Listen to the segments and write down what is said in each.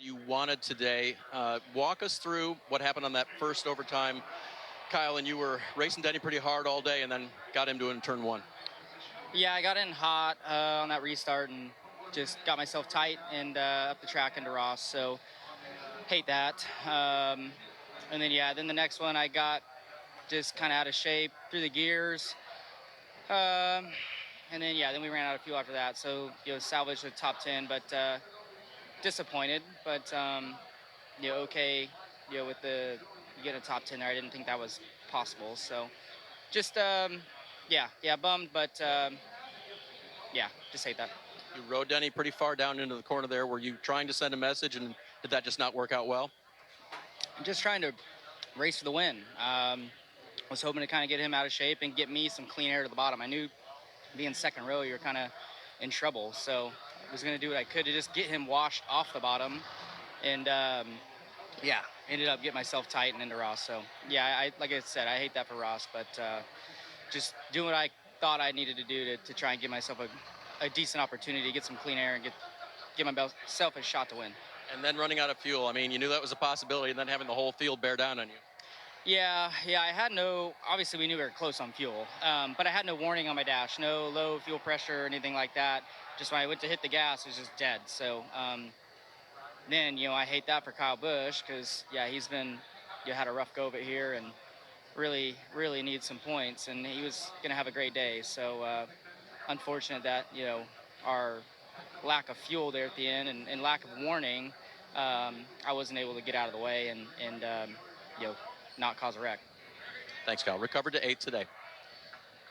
You wanted today. Walk us through what happened on that first overtime. Kyle, and you were racing Denny pretty hard all day and then got him to in turn one. Yeah, I got in hot on that restart and just got myself tight and up the track into Ross. So hate that. And then, then the next one I got just kind of out of shape through the gears. And then we ran out of fuel after that. So, salvaged the top 10, but disappointed. But, okay, with the you get a top 10 there, I didn't think that was possible. So just, bummed, but just hate that. You rode Denny pretty far down into the corner there. Were you trying to send a message, and did that just not work out well? I'm just trying to race for the win. Was hoping to kind of get him out of shape and get me some clean air to the bottom. I knew being second row, you're kind of in trouble. So I was going to do what I could to just get him washed off the bottom. And, ended up getting myself tight and into Ross. So, like I said, I hate that for Ross. But just doing what I thought I needed to do to try and give myself a decent opportunity to get some clean air and give myself a shot to win. And then running out of fuel. I mean, you knew that was a possibility, and then having the whole field bear down on you. Yeah, I had obviously we knew we were close on fuel, but I had no warning on my dash, no low fuel pressure or anything like that. Just when I went to hit the gas, it was just dead. So then, I hate that for Kyle Busch because, he's been, had a rough go of it here and really, really needs some points, and he was going to have a great day. So unfortunate that, our lack of fuel there at the end and lack of warning, I wasn't able to get out of the way and not cause a wreck. Thanks, Kyle. Recovered to 8th today.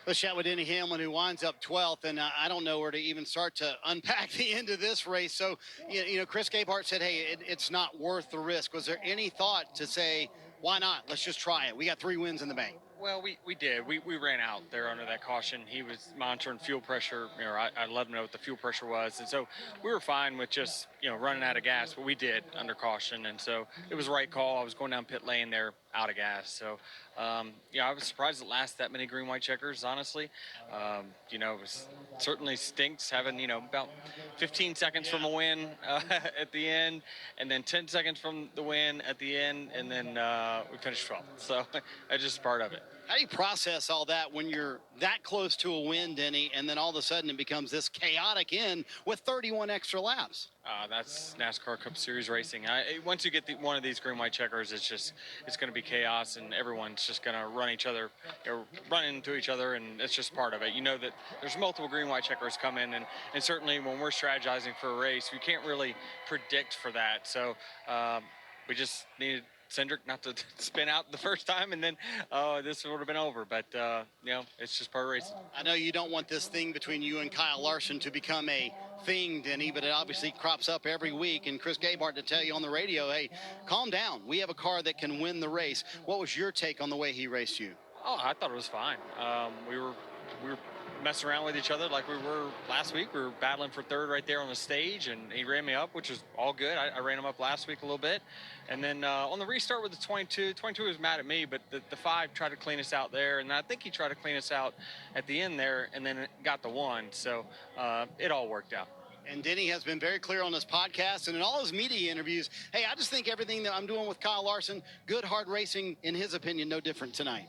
Let's chat with Denny Hamlin, who winds up 12th, and I don't know where to even start to unpack the end of this race. So, Chris Gabehart said, hey, it's not worth the risk. Was there any thought to say, why not? Let's just try it. We got 3 wins in the bank. Well, we did. We ran out there under that caution. He was monitoring fuel pressure. I let him know what the fuel pressure was. And so we were fine with just, running out of gas, but we did under caution. And so it was the right call. I was going down pit lane there out of gas. So, I was surprised it lasted that many green, white checkers, honestly. It certainly stinks having, about 15 seconds from a win at the end, and then 10 seconds from the win at the end, and then we finished 12th. So that's just part of it. How do you process all that when you're that close to a win, Denny, and then all of a sudden it becomes this chaotic end with 31 extra laps? That's NASCAR Cup Series racing. Once you get one of these green, white checkers, it's going to be chaos, and everyone's just going to run into each other, and it's just part of it. You know that there's multiple green, white checkers coming, and certainly when we're strategizing for a race, we can't really predict for that. So we just needed Cindric not to spin out the first time, and then this would have been over. But, it's just part of racing. I know you don't want this thing between you and Kyle Larson to become a thing, Denny, but it obviously crops up every week. And Chris Gabehart to tell you on the radio, hey, calm down. We have a car that can win the race. What was your take on the way he raced you? Oh, I thought it was fine. We were messing around with each other like we were last week. We were battling for third right there on the stage, and he ran me up, which was all good. I ran him up last week a little bit. And then on the restart with the 22 was mad at me, but the 5 tried to clean us out there, and I think he tried to clean us out at the end there, and then it got the 1. So it all worked out. And Denny has been very clear on this podcast and in all his media interviews. Hey, I just think everything that I'm doing with Kyle Larson, good, hard racing, in his opinion, no different tonight.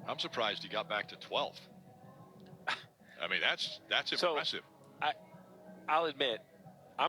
I'm surprised he got back to 12th. I mean, that's impressive. I'll admit,